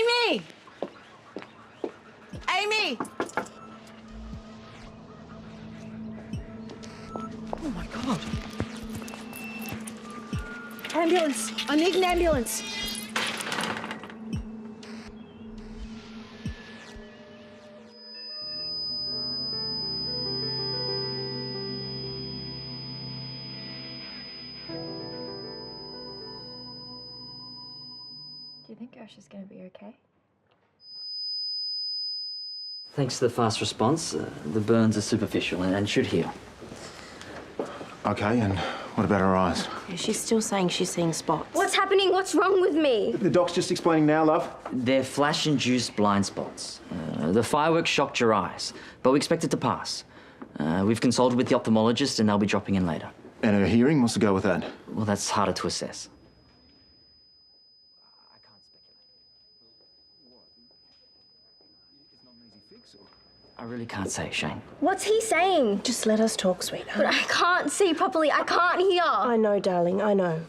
Amy! Amy! Oh, my God. Ambulance! I need an ambulance! Do you think Ash is going to be okay? Thanks to the fast response, the burns are superficial and should heal. Okay, and what about her eyes? Yeah, she's still saying she's seeing spots. What's happening? What's wrong with me? The doc's just explaining now, love. They're flash-induced blind spots. The fireworks shocked your eyes, but we expect it to pass. We've consulted with the ophthalmologist and they'll be dropping in later. And her hearing, what's to go with that? Well, that's harder to assess. I really can't say, Shane. What's he saying? Just let us talk, sweetheart. But I can't see properly. I can't hear. I know, darling, I know.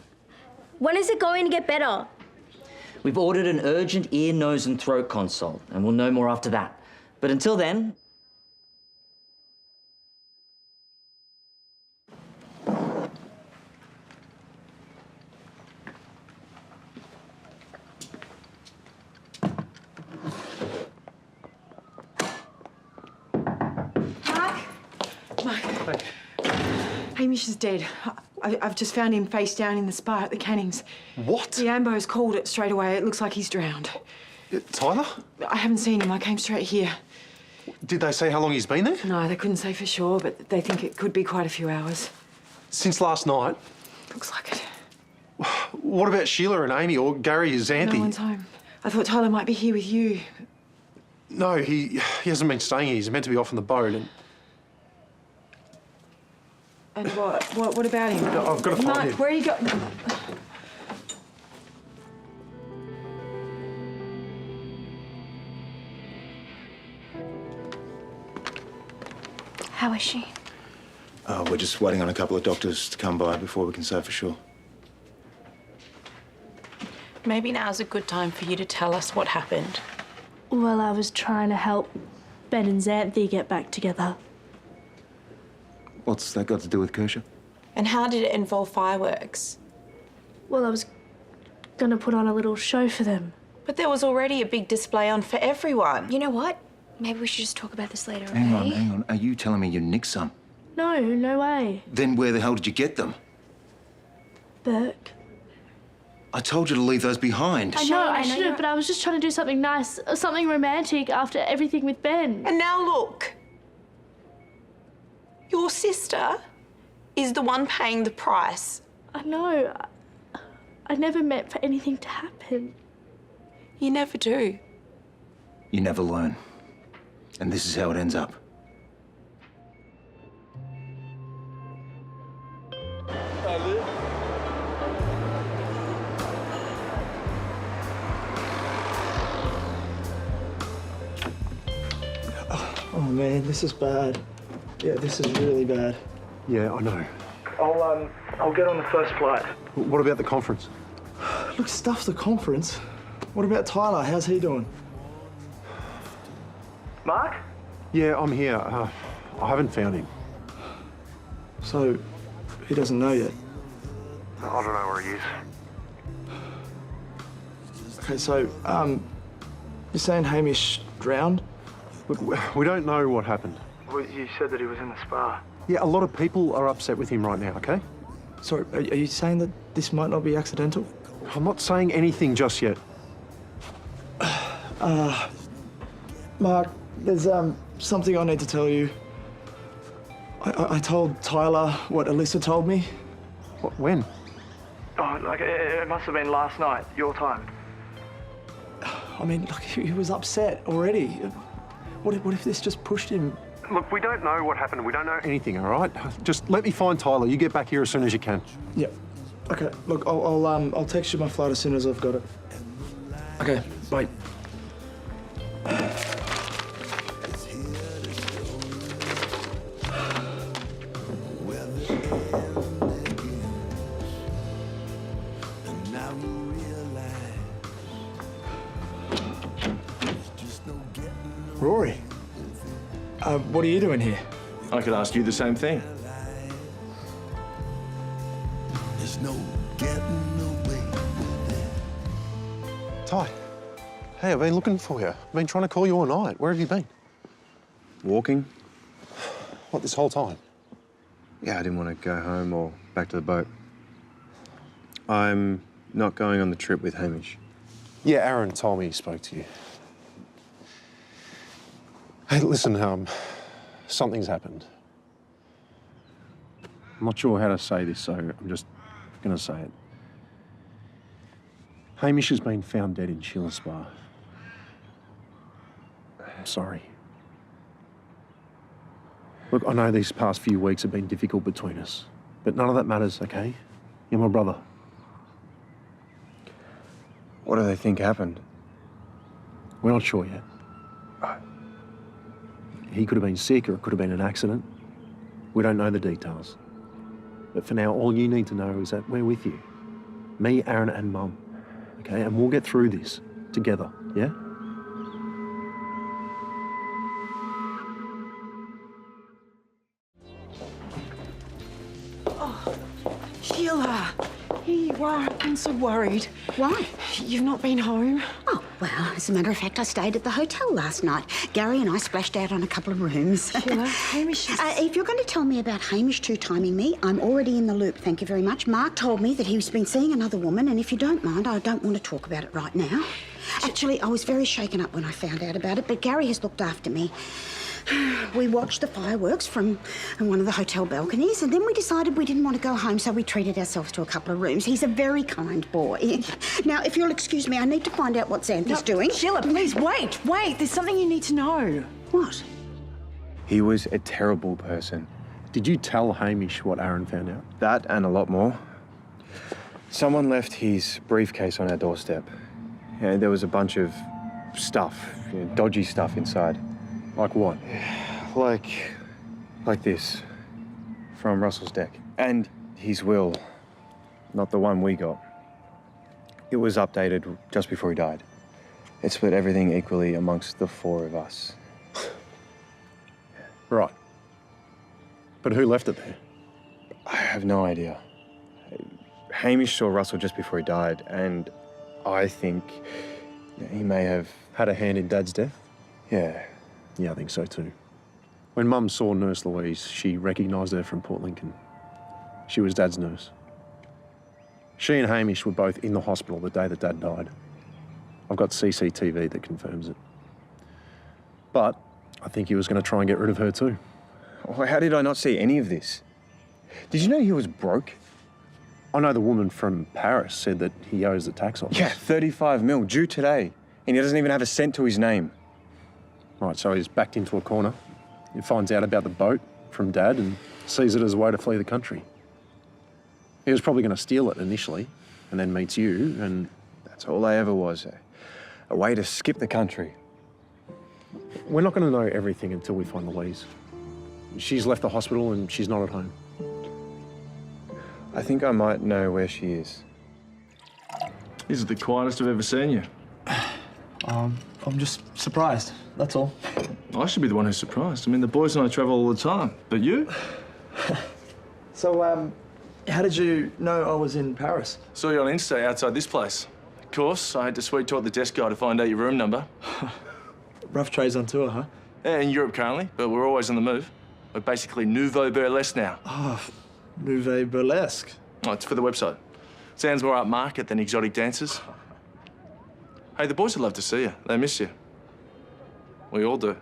When is it going to get better? We've ordered an urgent ear, nose and throat consult, and we'll know more after that. But until then... Hamish is dead. I've just found him face down in the spa at the Cannings. What? The ambos called it straight away. It looks like he's drowned. Tyler? I haven't seen him. I came straight here. Did they say how long he's been there? No, they couldn't say for sure, but they think it could be quite a few hours. Since last night? Looks like it. What about Sheila and Amy or Gary or Xanthi? No one's home. I thought Tyler might be here with you. No, he hasn't been staying here. He's meant to be off on the boat and... And what about him? I've got to find Mark, him. where are you going? How is she? We're just waiting on a couple of doctors to come by before we can say for sure. Maybe now's a good time for you to tell us what happened. Well, I was trying to help Ben and Xanthi get back together. What's that got to do with Kershaw? And how did it involve fireworks? Well, I was gonna put on a little show for them. But there was already a big display on for everyone. You know what? Maybe we should just talk about this later, okay? Hang on. Are you telling me you nicked some? No, no way. Then where the hell did you get them? Burke. I told you to leave those behind. I know, I should have, but I was just trying to do something nice, something romantic after everything with Ben. And now look. Your sister is the one paying the price. I know. I never meant for anything to happen. You never do. You never learn. And this is how it ends up. Oh man, this is bad. Yeah, this is really bad. Yeah, I know. I'll get on the first flight. What about the conference? Look, stuff the conference. What about Tyler? How's he doing? Mark? Yeah, I'm here. I haven't found him. So, he doesn't know yet? I don't know where he is. Okay, so, you're saying Hamish drowned? Look, we don't know what happened. Well, you said that he was in the spa. Yeah, a lot of people are upset with him right now, okay? Sorry, are you saying that this might not be accidental? I'm not saying anything just yet. Mark, there's something I need to tell you. I told Tyler what Alyssa told me. What, when? Oh, like, it must have been last night, your time. I mean, look, he was upset already. What if this just pushed him? Look, we don't know what happened. We don't know anything, all right? Just let me find Tyler. You get back here as soon as you can. Yeah. Okay, look, I'll text you my flight as soon as I've got it. Okay, bye. What are you doing here? I could ask you the same thing. There's no getting away with it. Ty. Hey, I've been looking for you. I've been trying to call you all night. Where have you been? Walking? What, this whole time? Yeah, I didn't want to go home or back to the boat. I'm not going on the trip with Hamish. Yeah, Aaron told me he spoke to you. Hey, listen, something's happened. I'm not sure how to say this, so I'm just going to say it. Hamish has been found dead in Sheila's spa. I'm sorry. Look, I know these past few weeks have been difficult between us, but none of that matters, okay? You're my brother. What do they think happened? We're not sure yet. He could have been sick or it could have been an accident. We don't know the details. But for now, all you need to know is that we're with you. Me, Aaron and Mum. Okay? And we'll get through this together, yeah? Oh, Sheila, here you are. I've been so worried. Why? You've not been home? Oh, well, as a matter of fact, I stayed at the hotel last night. Gary and I splashed out on a couple of rooms. Sheila, Hamish is... if you're going to tell me about Hamish two-timing me, I'm already in the loop, thank you very much. Mark told me that he's been seeing another woman, and if you don't mind, I don't want to talk about it right now. Actually, I was very shaken up when I found out about it, but Gary has looked after me. We watched the fireworks from one of the hotel balconies, and then we decided we didn't want to go home, so we treated ourselves to a couple of rooms. He's a very kind boy. Now, if you'll excuse me, I need to find out what Xantha's doing. Sheila, please, wait. There's something you need to know. What? He was a terrible person. Did you tell Hamish what Aaron found out? That and a lot more. Someone left his briefcase on our doorstep. Yeah, there was a bunch of stuff, dodgy stuff inside. Like what? Like this, from Russell's deck. And his will, not the one we got. It was updated just before he died. It split everything equally amongst the four of us. Right. But who left it there? I have no idea. Hamish saw Russell just before he died, and I think he may have... Had a hand in Dad's death? Yeah. Yeah, I think so too. When Mum saw Nurse Louise, she recognised her from Port Lincoln. She was Dad's nurse. She and Hamish were both in the hospital the day that Dad died. I've got CCTV that confirms it. But I think he was going to try and get rid of her too. Well, how did I not see any of this? Did you know he was broke? I know the woman from Paris said that he owes the tax office. Yeah, 35 mil, due today. And he doesn't even have a cent to his name. Right, so he's backed into a corner. He finds out about the boat from Dad and sees it as a way to flee the country. He was probably going to steal it initially and then meets you and... That's all I ever was, a way to skip the country. We're not going to know everything until we find Louise. She's left the hospital and she's not at home. I think I might know where she is. This is the quietest I've ever seen you. I'm just surprised, that's all. I should be the one who's surprised. I mean, the boys and I travel all the time, but you? So, how did you know I was in Paris? Saw you on Insta outside this place. Of course, I had to sweet talk the desk guy to find out your room number. Rough trades on tour, huh? Yeah, in Europe currently, but we're always on the move. We're basically nouveau burlesque now. Oh, nouveau burlesque. Oh, it's for the website. Sounds more upmarket than exotic dancers. Hey, the boys would love to see you. They miss you. We all do.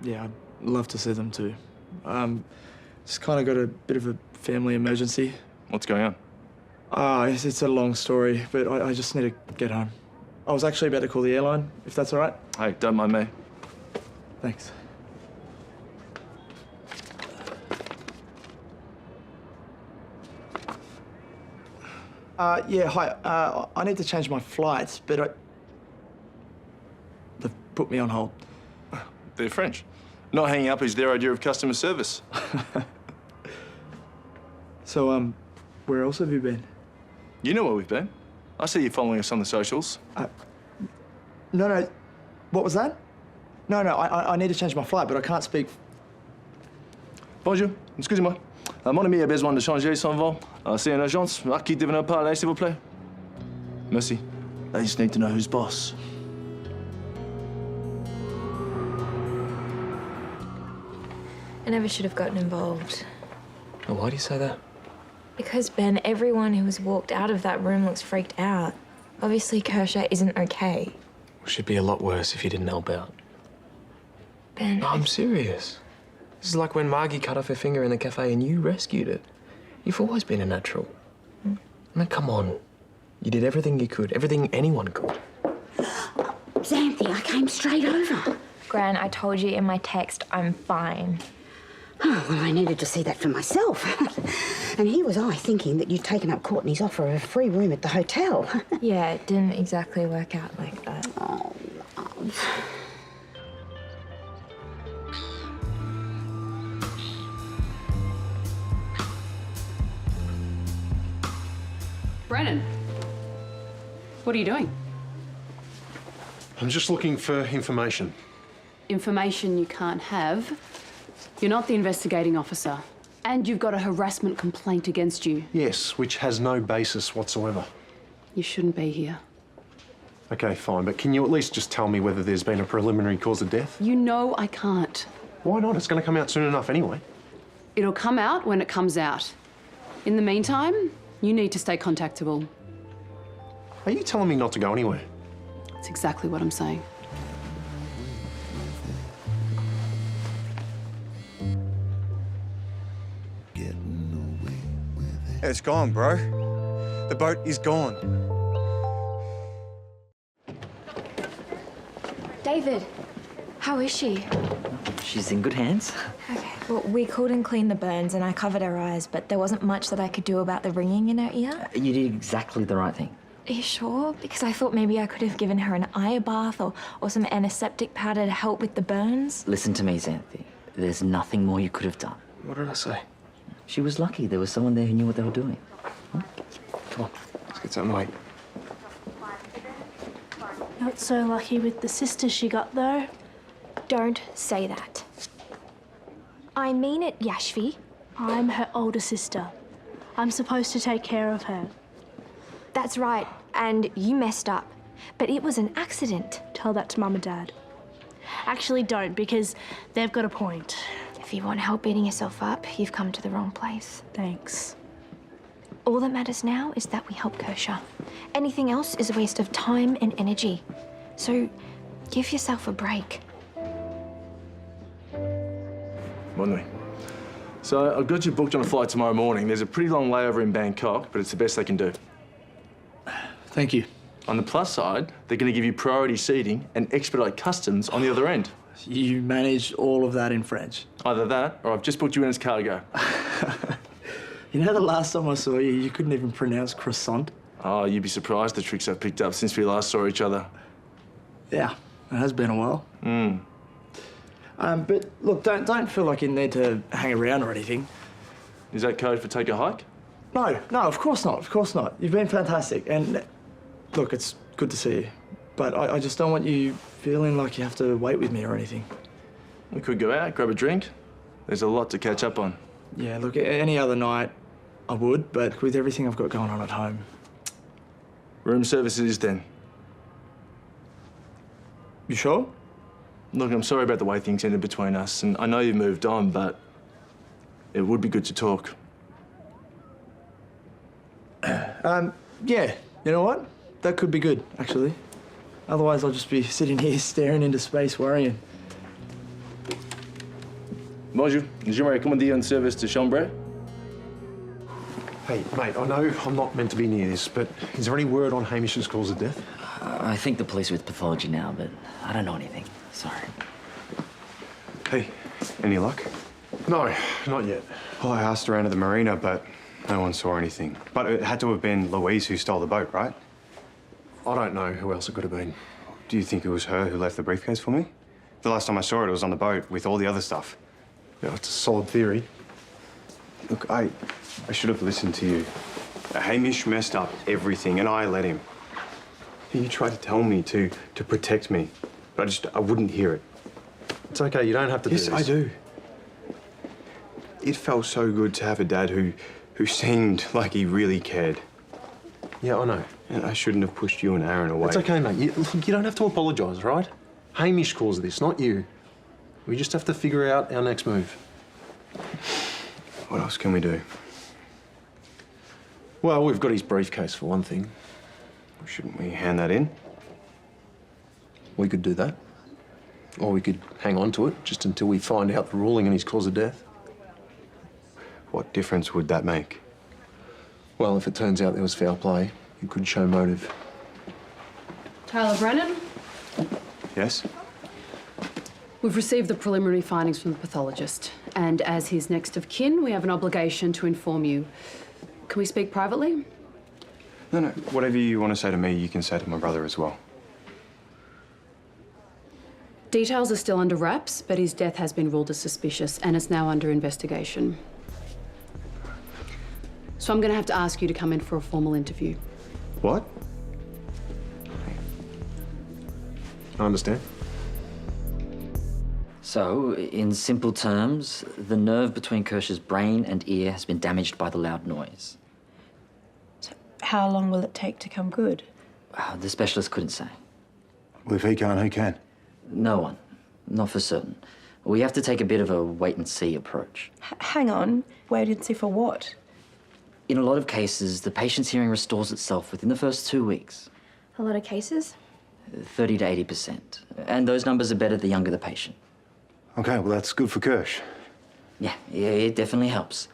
Yeah, I'd love to see them too. Just kind of got a bit of a family emergency. What's going on? It's a long story, but I just need to get home. I was actually about to call the airline, if that's all right. Hey, don't mind me. Thanks. Yeah, hi. I need to change my flights, but they've put me on hold. They're French. Not hanging up is their idea of customer service. So, where else have you been? You know where we've been. I see you following us on the socials. No. What was that? No, I need to change my flight, but I can't speak. Bonjour, excusez-moi. Mon ami a besoin de changer son vol. C'est une agence. À qui devez-vous parler, s'il vous plaît? Merci. I just need to know who's boss. I never should have gotten involved. Well, why do you say that? Because, Ben, everyone who has walked out of that room looks freaked out. Obviously, Kershaw isn't okay. It should be a lot worse if you didn't help out. Ben... No, I'm serious. This is like when Margie cut off her finger in the cafe and you rescued it. You've always been a natural. I mean, come on. You did everything you could, everything anyone could. Xanthi, I came straight over. Gran, I told you in my text I'm fine. Oh, well, I needed to see that for myself. And here was I thinking that you'd taken up Courtney's offer of a free room at the hotel. Yeah, it didn't exactly work out like that. Oh, love. Brennan, what are you doing? I'm just looking for information. Information you can't have. You're not the investigating officer. And you've got a harassment complaint against you. Yes, which has no basis whatsoever. You shouldn't be here. Okay, fine, but can you at least just tell me whether there's been a preliminary cause of death? You know I can't. Why not? It's going to come out soon enough anyway. It'll come out when it comes out. In the meantime, you need to stay contactable. Are you telling me not to go anywhere? That's exactly what I'm saying. It's gone, bro. The boat is gone. David, how is she? She's in good hands. Okay, well, we called and cleaned the burns and I covered her eyes, but there wasn't much that I could do about the ringing in her ear. You did exactly the right thing. Are you sure? Because I thought maybe I could have given her an eye bath or some antiseptic powder to help with the burns. Listen to me, Xanthi. There's nothing more you could have done. What did I say? She was lucky there was someone there who knew what they were doing. Huh? Come on. Let's get something to eat. Not so lucky with the sister she got, though. Don't say that. I mean it, Yashvi. I'm her older sister. I'm supposed to take care of her. That's right, and you messed up. But it was an accident. Tell that to Mum and Dad. Actually, don't, because they've got a point. If you want help beating yourself up, you've come to the wrong place. Thanks. All that matters now is that we help Kershaw. Anything else is a waste of time and energy. So give yourself a break. Moloney. So I've got you booked on a flight tomorrow morning. There's a pretty long layover in Bangkok, but it's the best they can do. Thank you. On the plus side, they're going to give you priority seating and expedite customs on the other end. You managed all of that in French. Either that, or I've just booked you in as cargo. You know, the last time I saw you, you couldn't even pronounce croissant. Oh, you'd be surprised the tricks I've picked up since we last saw each other. Yeah, it has been a while. But look, don't feel like you need to hang around or anything. Is that code for take a hike? No, of course not, of course not. You've been fantastic, and look, it's good to see you. But I just don't want you feeling like you have to wait with me or anything. We could go out, grab a drink. There's a lot to catch up on. Yeah, look, any other night I would, but with everything I've got going on at home. Room service it is then. You sure? Look, I'm sorry about the way things ended between us, and I know you've moved on, but it would be good to talk. Yeah, you know what? That could be good, actually. Otherwise, I'll just be sitting here staring into space, worrying. Bonjour, j'aimerais commander un service de chambre. Hey, mate, I know I'm not meant to be near this, but is there any word on Hamish's cause of death? I think the police are with pathology now, but I don't know anything. Sorry. Hey, any luck? No, not yet. Well, I asked around at the marina, but no one saw anything. But it had to have been Louise who stole the boat, right? I don't know who else it could have been. Do you think it was her who left the briefcase for me? The last time I saw it, it was on the boat with all the other stuff. Yeah, it's a solid theory. Look, I should have listened to you. Hamish messed up everything, and I let him. You tried to tell me to protect me, but I wouldn't hear it. It's okay, you don't have to do Yes, this. I do. It felt so good to have a dad who seemed like he really cared. Yeah, I know. And I shouldn't have pushed you and Aaron away. It's okay, mate. You don't have to apologise, right? Hamish caused this, not you. We just have to figure out our next move. What else can we do? Well, we've got his briefcase for one thing. Shouldn't we hand that in? We could do that. Or we could hang on to it just until we find out the ruling and his cause of death. What difference would that make? Well, if it turns out there was foul play, you could show motive. Tyler Brennan, Yes? we've received the preliminary findings from the pathologist, and as his next of kin, we have an obligation to inform you. Can we speak privately? No. Whatever you want to say to me, you can say to my brother as well. Details are still under wraps, but his death has been ruled as suspicious and is now under investigation. So I'm going to have to ask you to come in for a formal interview. What? I understand. So, in simple terms, the nerve between Kirsch's brain and ear has been damaged by the loud noise. How long will it take to come good? The specialist couldn't say. Well, if he can't, who can? No one. Not for certain. We have to take a bit of a wait-and-see approach. Hang on. Wait and see for what? In a lot of cases, the patient's hearing restores itself within the first 2 weeks. A lot of cases? 30 to 80%. And those numbers are better the younger the patient. Okay, well, that's good for Kirsch. Yeah, it definitely helps.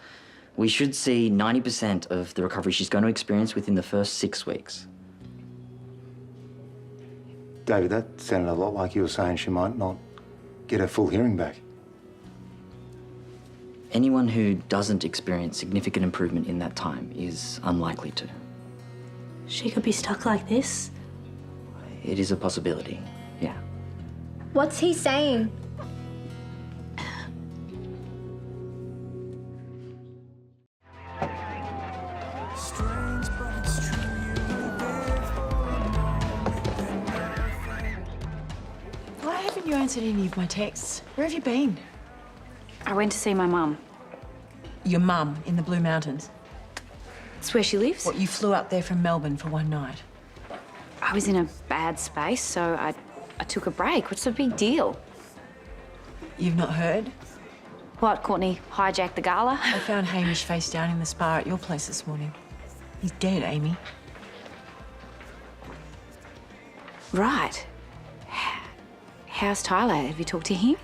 We should see 90% of the recovery she's going to experience within the first 6 weeks. David, that sounded a lot like you were saying she might not get her full hearing back. Anyone who doesn't experience significant improvement in that time is unlikely to. She could be stuck like this. It is a possibility, yeah. What's he saying? Why haven't you answered any of my texts? Where have you been? I went to see my mum. Your mum in the Blue Mountains? It's where she lives. What, you flew up there from Melbourne for one night? I was in a bad space, so I took a break. What's the big deal? You've not heard? What, Courtney hijacked the gala? I found Hamish face down in the spa at your place this morning. He's dead, Amy. Right. How's Tyler? Have you talked to him?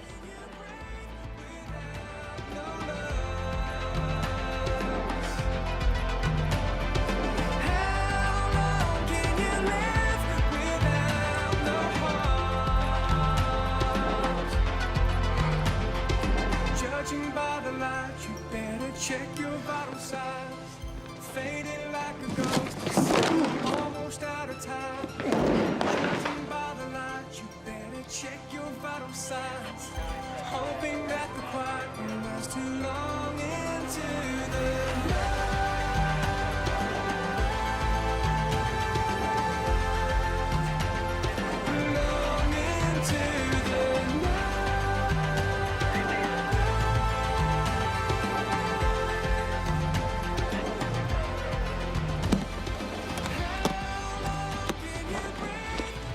Judging by the light, you better check your vital signs. Fading like a ghost, almost out of time. Judging by the light, you better check your vital signs. Hoping that the quiet won't last too long into the night. Long into the night.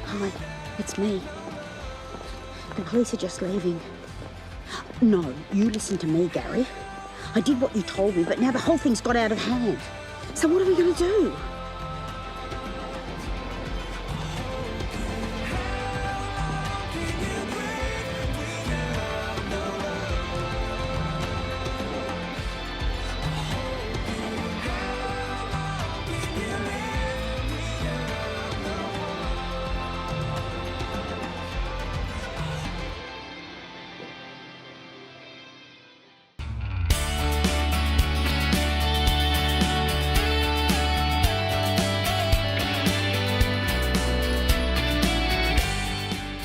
Hi, it's me. The police are just leaving. No, you listen to me, Gary. I did what you told me, but now the whole thing's got out of hand. So what are we going to do?